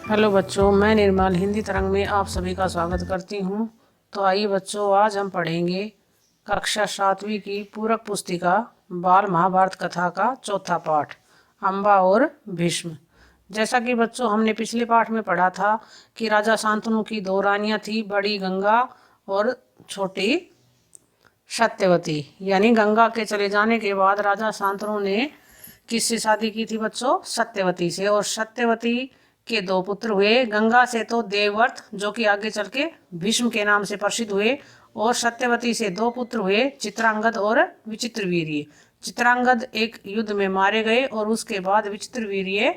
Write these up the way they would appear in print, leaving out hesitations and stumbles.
Hello बच्चों, मैं निर्मल हिंदी तरंग में आप सभी का स्वागत करती हूँ। तो आइए बच्चों, आज हम पढ़ेंगे कक्षा 7वीं की पूरक पुस्तिका बाल महाभारत कथा का चौथा पाठ, अम्बा और भीष्म। जैसा कि बच्चों हमने पिछले पाठ में पढ़ा था कि राजा शांतनु की दो रानियां थी, बड़ी गंगा और छोटी सत्यवती। यानी गंगा के चले जाने के बाद राजा शांतनु ने किससे शादी की थी बच्चों? सत्यवती से। और सत्यवती के दो पुत्र हुए। गंगा से तो देवव्रत, जो कि आगे चल के भीष्म के नाम से प्रसिद्ध हुए, और सत्यवती से दो पुत्र हुए, चित्रांगद और विचित्रवीर्य। चित्रांगद एक युद्ध में मारे गए और उसके बाद विचित्रवीर्य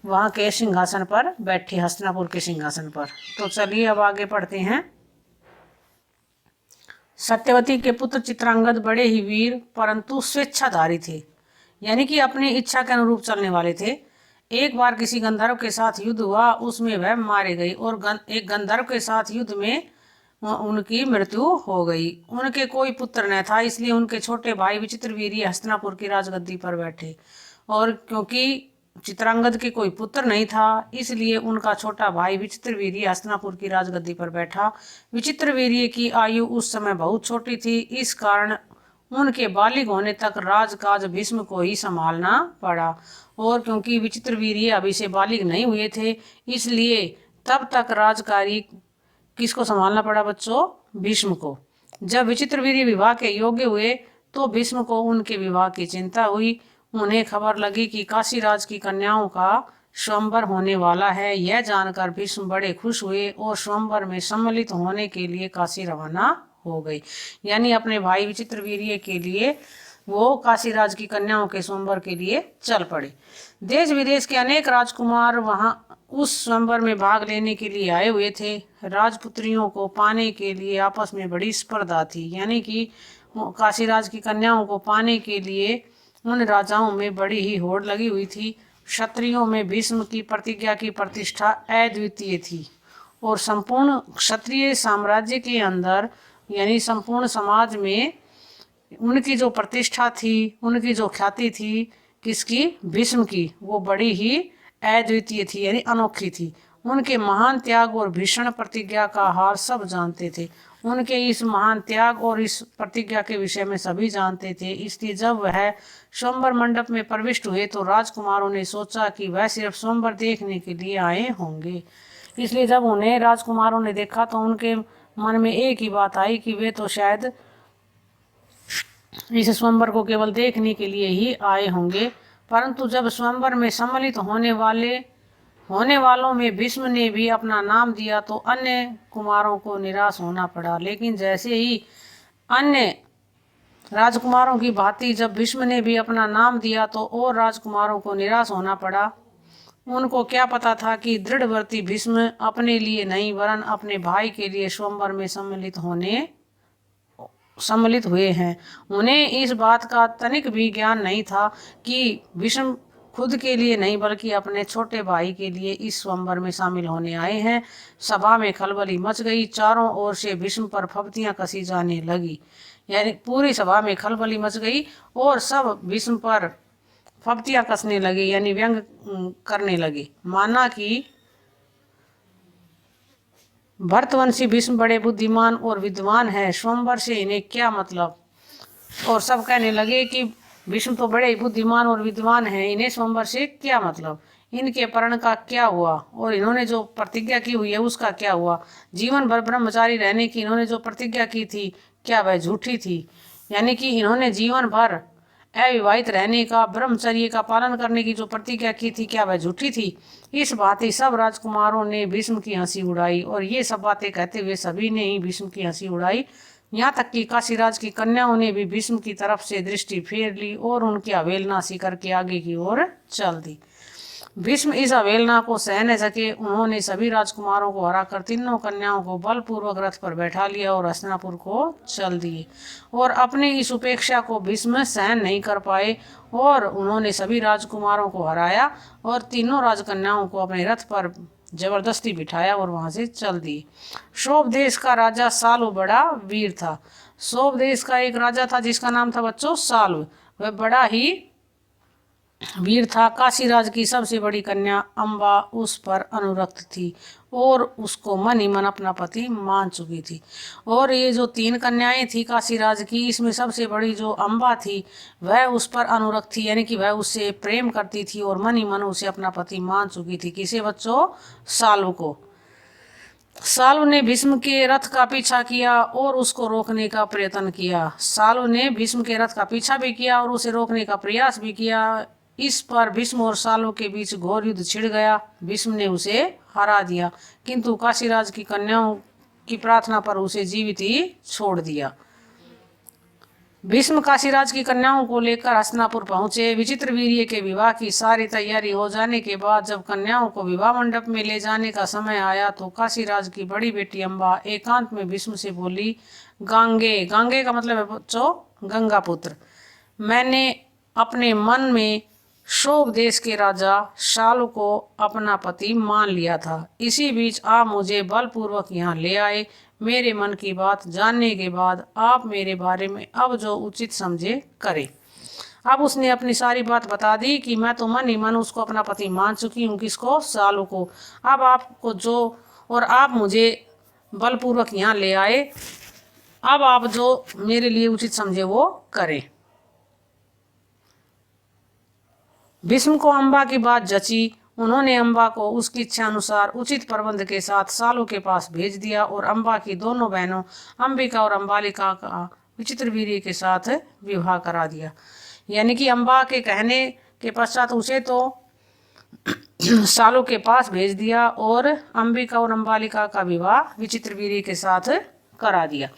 वहां के सिंहासन पर बैठे, हस्तिनापुर के सिंहासन पर। तो चलिए अब आगे पढ़ते हैं। सत्यवती के पुत्र चित्रांगद बड़े ही वीर परंतु स्वेच्छाधारी थे, यानी कि अपनी इच्छा के अनुरूप चलने वाले थे। एक बार किसी गंधर्व के साथ युद्ध हुआ, उसमें वह मारे गए और एक गंधर्व के साथ युद्ध में उनकी मृत्यु हो गई। उनके कोई पुत्र न था, इसलिए उनके छोटे भाई विचित्रवीर्य हस्तिनापुर की राजगद्दी पर बैठे। और क्योंकि चित्रांगद के कोई पुत्र नहीं था, इसलिए उनका छोटा भाई विचित्रवीर्य हस्तिनापुर की राजगद्दी पर बैठा। विचित्रवीर्य की आयु उस समय बहुत छोटी थी, इस कारण उनके बालिग होने तक राजकाज भीष्म को ही संभालना पड़ा। और क्योंकि विचित्रवीर्य अभी से बालिग नहीं हुए थे, इसलिए तब तक राजकारी किसको संभालना पड़ा बच्चों? भीष्म को। जब विचित्रवीर्य विवाह के योग्य हुए तो भीष्म को उनके विवाह की चिंता हुई। उन्हें खबर लगी कि काशीराज की कन्याओं का स्वयंवर होने वाला है। यह जानकर भीष्म बड़े खुश हुए और स्वयंवर में सम्मिलित होने के लिए काशी रवाना हो गए। यानी अपने भाई विचित्रवीर्य के लिए वो काशीराज की कन्याओं के स्वयंवर के लिए चल पड़े। देश विदेश के अनेक राजकुमार वहां उस स्वयंवर में भाग लेने के लिए आए हुए थे। राजपुत्रियों को पाने के लिए आपस में बड़ी स्पर्धा थी, यानी कि काशीराज की कन्याओं को पाने के लिए उन राजाओं में बड़ी ही होड़ लगी हुई थी। क्षत्रियों में भीष्म की प्रतिज्ञा की प्रतिष्ठा अद्वितीय थी और संपूर्ण क्षत्रिय साम्राज्य के अंदर, यानी संपूर्ण समाज में उनकी जो प्रतिष्ठा थी, उनकी जो ख्याति थी, किसकी? भीष्म की, वो बड़ी ही अद्वितीय थी, यानी अनोखी थी। उनके महान त्याग और भीषण प्रतिज्ञा का हाल सब जानते थे। उनके इस महान त्याग और इस प्रतिज्ञा के विषय में सभी जानते थे। इसलिए जब वह स्वयंवर मंडप में प्रविष्ट हुए तो राजकुमारों ने सोचा कि वह सिर्फ स्वयंवर देखने के लिए आए होंगे। इसलिए जब उन्हें राजकुमारों ने देखा तो उनके मन में एक ही बात आई कि वे तो शायद इस स्वयंवर को केवल देखने के लिए ही आए होंगे। परंतु जब स्वयंवर में सम्मिलित होने वालों में भीष्म ने भी अपना नाम दिया तो अन्य कुमारों को निराश होना पड़ा। लेकिन जैसे ही अन्य राजकुमारों की भांति जब भीष्म ने भी अपना नाम दिया तो और राजकुमारों को निराश होना पड़ा। उनको क्या पता था कि दृढ़व्रती भीष्म अपने लिए नहीं वरन अपने भाई के लिए स्वयंवर में सम्मिलित हुए हैं। उन्हें इस बात का तनिक भी ज्ञान नहीं था कि भीष्म खुद के लिए नहीं बल्कि अपने छोटे भाई के लिए इस स्वयंवर में शामिल होने आए हैं। सभा में खलबली मच गई, चारों ओर से भीष्म पर फब्तियां कसी जाने लगी। यानी पूरी सभा में खलबली मच गई और सब भीष्म पर फब्तियां कसने लगे, यानी व्यंग करने लगे। माना कि भरतवंशी भीष्म बड़े बुद्धिमान और विद्वान हैं, स्वयंवर से इन्हें क्या मतलब। और सब कहने लगे कि भीष्म तो बड़े बुद्धिमान और विद्वान हैं, इन्हें स्वयंवर से क्या मतलब, इनके प्रण का क्या हुआ और इन्होंने जो प्रतिज्ञा की हुई है उसका क्या हुआ। जीवन भर ब्रह्मचारी रहने की इन्होंने जो प्रतिज्ञा की थी, क्या वह झूठी थी? यानी कि इन्होंने जीवन भर अविवाहित रहने का, ब्रह्मचर्य का पालन करने की जो प्रतिज्ञा की थी, क्या वह झूठी थी? इस बातें सब राजकुमारों ने भीष्म की हंसी उड़ाई और ये सब बातें कहते हुए सभी ने ही भीष्म की हंसी उड़ाई। यहाँ तक कि काशीराज की कन्याओं ने भी भीष्म की तरफ से दृष्टि फेर ली और उनकी अवहेलना सी करके आगे की ओर चल दी। भीष्म इस अवहेलना को सह न सके। उन्होंने सभी राजकुमारों को हराकर तीनों कन्याओं को बलपूर्वक रथ पर बैठा लिया और हस्तिनापुर को चल दिए। और अपनी इस उपेक्षा को भीष्म सहन नहीं कर पाए और उन्होंने सभी राजकुमारों को हराया और तीनों राजकन्याओं को अपने रथ पर जबरदस्ती बिठाया और वहां से चल दिए। शोभ देश का राजा साल्व बड़ा वीर था। शोभ देश का एक राजा था जिसका नाम था बच्चों साल्व। वह बड़ा ही वीर था। काशीराज की सबसे बड़ी कन्या अम्बा उस पर अनुरक्त थी और उसको मन ही मन अपना पति मान चुकी थी। और ये जो 3 कन्याएं थी काशीराज की, इसमें सबसे बड़ी जो अम्बा थी वह उस पर अनुरक्त थी, यानी कि वह उससे प्रेम करती थी और मन ही मन उसे अपना पति मान चुकी थी। किसे बच्चों? सालू को। सालू ने भीष्म के रथ का पीछा किया और उसको रोकने का प्रयत्न किया। सालू ने भीष्म के रथ का पीछा भी किया और उसे रोकने का प्रयास भी किया। इस पर भीष्म और सालू के बीच घोर युद्ध छिड़ गया। भीष्म ने उसे हरा दिया, किंतु काशीराज की कन्याओं की प्रार्थना पर उसे जीवित ही छोड़ दिया। भीष्म काशीराज की कन्याओं को लेकर हस्तिनापुर पहुंचे। विचित्रवीर्य के विवाह की सारी तैयारी हो जाने के बाद जब कन्याओं को विवाह मंडप में ले जाने का समय आया तो काशीराज की बड़ी बेटी अम्बा एकांत में भीष्म से बोली, गांगे, गांगे का मतलब है बच्चों गंगा पुत्र, मैंने अपने मन में शोभ देश के राजा शालू को अपना पति मान लिया था। इसी बीच आप मुझे बलपूर्वक यहाँ ले आए। मेरे मन की बात जानने के बाद आप मेरे बारे में अब जो उचित समझे करें। अब उसने अपनी सारी बात बता दी कि मैं तो मन ही मन उसको अपना पति मान चुकी हूँ। किसको? सालू को। अब आपको जो और आप मुझे बलपूर्वक यहाँ ले आए, अब आप जो मेरे लिए उचित समझे वो करें। भीष्म को अम्बा की बात जची। उन्होंने अम्बा को उसकी इच्छा अनुसार उचित प्रबंध के साथ सालू के पास भेज दिया और अम्बा की दोनों बहनों अंबिका और अम्बालिका का विचित्रवीर्य के साथ विवाह करा दिया। यानी कि अम्बा के कहने के पश्चात उसे तो सालू के पास भेज दिया और अंबिका और अम्बालिका का विवाह विचित्रवीर्य के साथ करा दिया।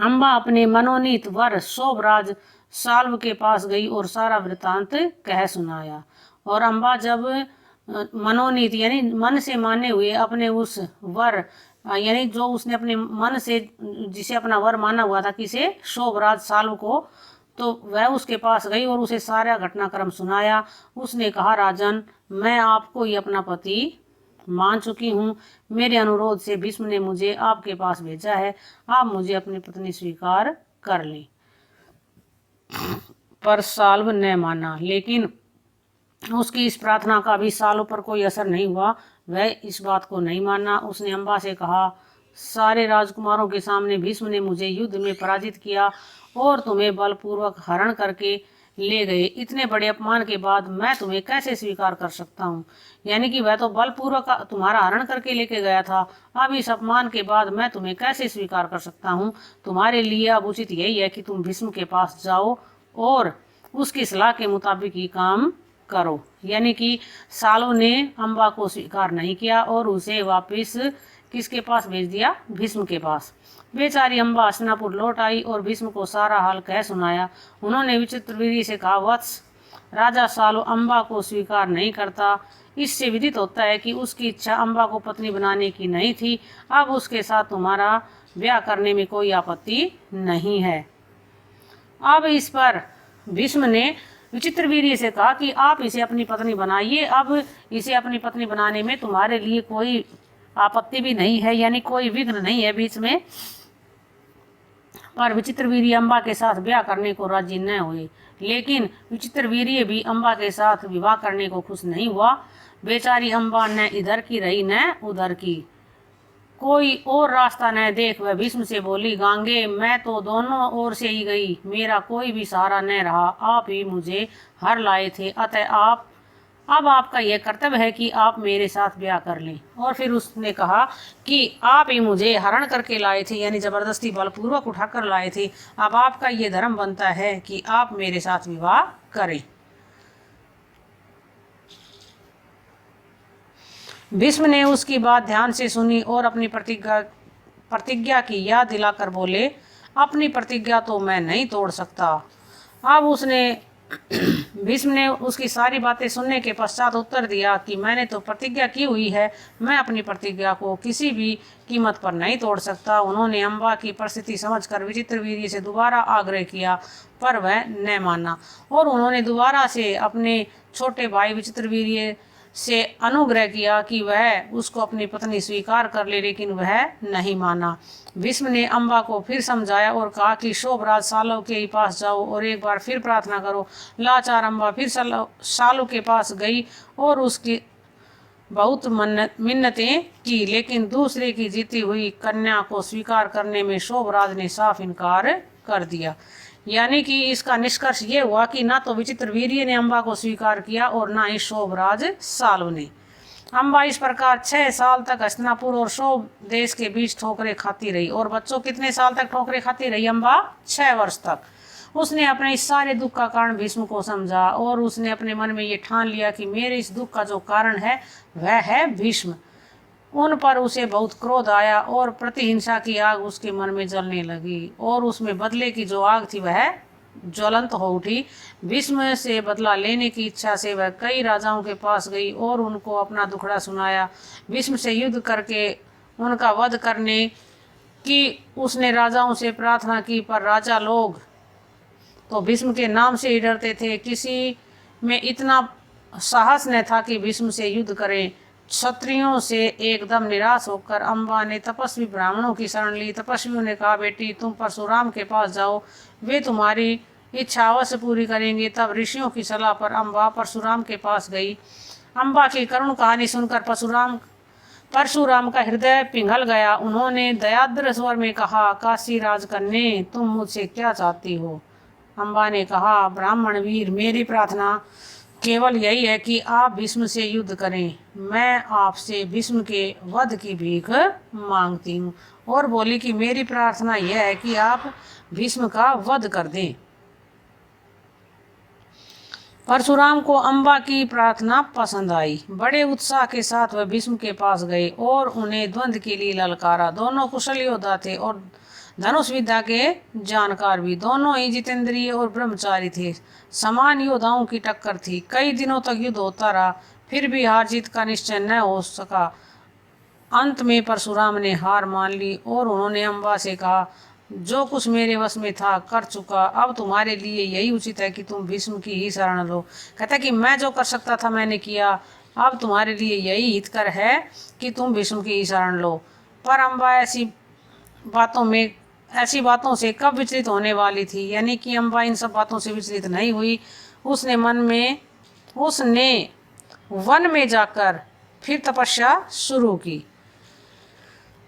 अम्बा अपने मनोनीत वर शोभराज साल्व के पास गई और सारा वृतांत कह सुनाया। और अम्बा जब मनोनीत यानी मन से माने हुए अपने उस वर यानी जो उसने अपने मन से जिसे अपना वर माना हुआ था, किसे? शोभराज साल्व को, तो वह उसके पास गई और उसे सारा घटनाक्रम सुनाया। उसने कहा, राजन, मैं आपको ही अपना पति मान चुकी हूँ। मेरे अनुरोध से भीष्म ने मुझे आपके पास भेजा है। आप मुझे अपनी पत्नी स्वीकार कर लें। पर साल्व ने माना, लेकिन उसकी इस प्रार्थना का भी सालों पर कोई असर नहीं हुआ। वह इस बात को नहीं माना। उसने अम्बा से कहा, सारे राजकुमारों के सामने भीष्म ने मुझे युद्ध में पराजित किया और तुम्हें बलपूर्वक हरण करके ले गए। इतने बड़े अपमान के बाद मैं तुम्हें कैसे स्वीकार कर सकता हूँ? यानी कि वह तो बलपूर्वक तुम्हारा हरण करके लेके गया था। अब इस अपमान के बाद मैं तुम्हें कैसे स्वीकार कर सकता हूँ? तुम्हारे लिए अब उचित यही है कि तुम भीष्म के पास जाओ और उसकी सलाह के मुताबिक ही काम करो। यानी कि सालों ने अम्बा को स्वीकार नहीं किया और उसे वापस किसके पास भेज दिया? भीष्म के पास। बेचारी अम्बा हस्तिनापुर लौट आई और भीष्म को सारा हाल कह सुनाया। उन्होंने विचित्रवीर्य से कहा, वत्स, राजा सालू अम्बा को स्वीकार नहीं करता। इससे विदित होता है कि उसकी इच्छा अम्बा को पत्नी बनाने की नहीं थी। अब उसके साथ तुम्हारा ब्याह करने में कोई आपत्ति नहीं है। अब इस पर भीष्म ने विचित्रवीर्य से कहा कि आप इसे अपनी पत्नी बनाइए। अब इसे अपनी पत्नी बनाने में तुम्हारे लिए कोई आपत्ति भी नहीं है, यानी कोई विघ्न नहीं है बीच में। पर विचित्रवीर्य अम्बा के साथ ब्याह करने को राजी न हुए। लेकिन विचित्रवीर्य भी अम्बा के साथ विवाह करने को खुश नहीं हुआ। बेचारी अम्बा न इधर की रही न उधर की, कोई और रास्ता न देख वह भीष्म से बोली, गांगे, मैं तो दोनों ओर से ही गई, मेरा कोई भी सहारा न रहा। आप ही मुझे हर लाए थे, अतः अब आपका यह कर्तव्य है कि आप मेरे साथ ब्याह कर लें। और फिर उसने कहा कि आप ही मुझे हरण करके लाए थे, यानी जबरदस्ती बलपूर्वक उठाकर लाए थे। अब आपका ये धर्म बनता है कि आप मेरे साथ विवाह करें। भीष्म ने उसकी बात ध्यान से सुनी और अपनी प्रतिज्ञा की याद दिलाकर बोले, अपनी प्रतिज्ञा तो मैं नहीं तोड़ सकता। अब उसने भीष्म ने उसकी सारी बातें सुनने के पश्चात उत्तर दिया कि मैंने तो प्रतिज्ञा की हुई है, मैं अपनी प्रतिज्ञा को किसी भी कीमत पर नहीं तोड़ सकता। उन्होंने अम्बा की परिस्थिति समझकर विचित्रवीर्य से दोबारा आग्रह किया, पर वह न माना और उन्होंने दोबारा से अपने छोटे भाई विचित्रवीर्य से अनुग्रह किया कि वह उसको अपनी पत्नी स्वीकार कर ले, लेकिन वह नहीं माना। भीष्म ने अम्बा को फिर समझाया और कहा कि शोभराज सालव के पास जाओ और एक बार फिर प्रार्थना करो। लाचार अम्बा फिर सालू के पास गई और उसकी बहुत मिन्नतें की, लेकिन दूसरे की जीती हुई कन्या को स्वीकार करने में शोभराज ने साफ इनकार कर दिया। यानी कि इसका निष्कर्ष ये हुआ कि ना तो विचित्रवीर्य ने अम्बा को स्वीकार किया और ना ही शोभराज साल्व ने। अम्बा इस प्रकार 6 साल तक हस्तिनापुर और शोभ देश के बीच ठोकरें खाती रही। और बच्चों, कितने साल तक ठोकरें खाती रही अम्बा? 6 वर्ष तक। उसने अपने इस सारे दुख का कारण भीष्म को समझा और उसने अपने मन में ये ठान लिया कि मेरे इस दुख का जो कारण है वह है भीष्म। उन पर उसे बहुत क्रोध आया और प्रतिहिंसा की आग उसके मन में जलने लगी और उसमें बदले की जो आग थी वह ज्वलंत हो उठी। भीष्म से बदला लेने की इच्छा से वह कई राजाओं के पास गई और उनको अपना दुखड़ा सुनाया। भीष्म से युद्ध करके उनका वध करने की उसने राजाओं से प्रार्थना की, पर राजा लोग तो भीष्म के नाम से ही डरते थे। किसी में इतना साहस न था कि भीष्म से युद्ध करें। क्षत्रियों से एकदम निराश होकर अम्बा ने तपस्वी ब्राह्मणों की शरण ली। तपस्वियों ने कहा, बेटी तुम परशुराम के पास जाओ, वे तुम्हारी इच्छा अवश्य पूरी करेंगे। तब ऋषियों की सलाह पर अम्बा परशुराम के पास गई। अम्बा की करुण कहानी सुनकर परशुराम का हृदय पिघल गया। उन्होंने दयाद्र स्वर में कहा, काशी राजकन्ये, तुम मुझसे क्या चाहती हो? अम्बा ने कहा, ब्राह्मण वीर, मेरी प्रार्थना केवल यही है कि आप भीष्म से युद्ध करें। मैं आपसे भीष्म के वध की भीख मांगती हूँ। और बोली कि मेरी प्रार्थना यह है कि आप भीष्म का वध कर दें। परशुराम को अम्बा की प्रार्थना पसंद आई। बड़े उत्साह के साथ वह भीष्म के पास गए और उन्हें द्वंद्व के लिए ललकारा। दोनों कुशल योद्धा थे और धनुष विद्या के जानकार भी। दोनों ही जितेंद्रिय और ब्रह्मचारी थे। समान योद्धाओं की टक्कर थी। कई दिनों तक युद्ध होता रहा, फिर भी हार जीत का निश्चय न हो सका। अंत में परशुराम ने हार मान ली और उन्होंने अम्बा से कहा, जो कुछ मेरे वश में था कर चुका, अब तुम्हारे लिए यही उचित है कि तुम भीष्म की ही शरण लो। कहता कि मैं जो कर सकता था मैंने किया, अब तुम्हारे लिए यही हितकर है कि तुम भीष्म की ही शरण लो। पर अम्बा ऐसी बातों से कब विचलित होने वाली थी? यानी कि अम्बा इन सब बातों से विचलित नहीं हुई। उसने वन में जाकर फिर तपस्या शुरू की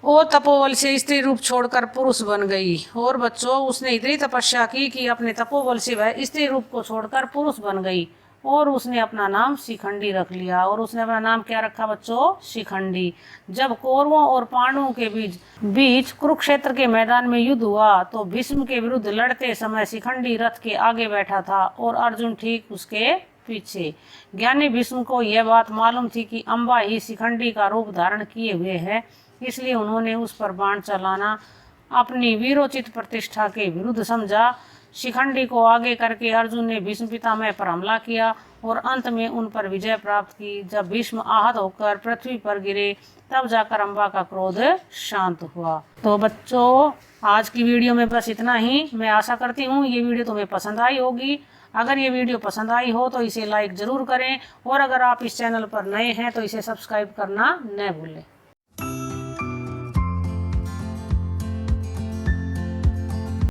और तपोबल से स्त्री रूप छोड़कर पुरुष बन गई। और बच्चों, उसने इतनी तपस्या की कि अपने तपोबल से वह स्त्री रूप को छोड़कर पुरुष बन गई और उसने अपना नाम शिखंडी रख लिया। और उसने अपना नाम क्या रखा बच्चों? शिखंडी। जब कौरवों और पांडवों के बीच कुरुक्षेत्र के मैदान में युद्ध हुआ तो भीष्म के विरुद्ध लड़ते समय शिखंडी रथ के आगे बैठा था और अर्जुन ठीक उसके पीछे। ज्ञानी भीष्म को यह बात मालूम थी कि अम्बा ही शिखंडी का रूप धारण किए हुए है, इसलिए उन्होंने उस पर बाण चलाना अपनी वीरोचित प्रतिष्ठा के विरुद्ध समझा। शिखंडी को आगे करके अर्जुन ने भीष्म पितामह पर हमला किया और अंत में उन पर विजय प्राप्त की। जब भीष्म आहत होकर पृथ्वी पर गिरे तब जाकर अम्बा का क्रोध शांत हुआ। तो बच्चों, आज की वीडियो में बस इतना ही। मैं आशा करती हूँ ये वीडियो तुम्हें पसंद आई होगी। अगर ये वीडियो पसंद आई हो तो इसे लाइक ज़रूर करें और अगर आप इस चैनल पर नए हैं तो इसे सब्सक्राइब करना न भूलें।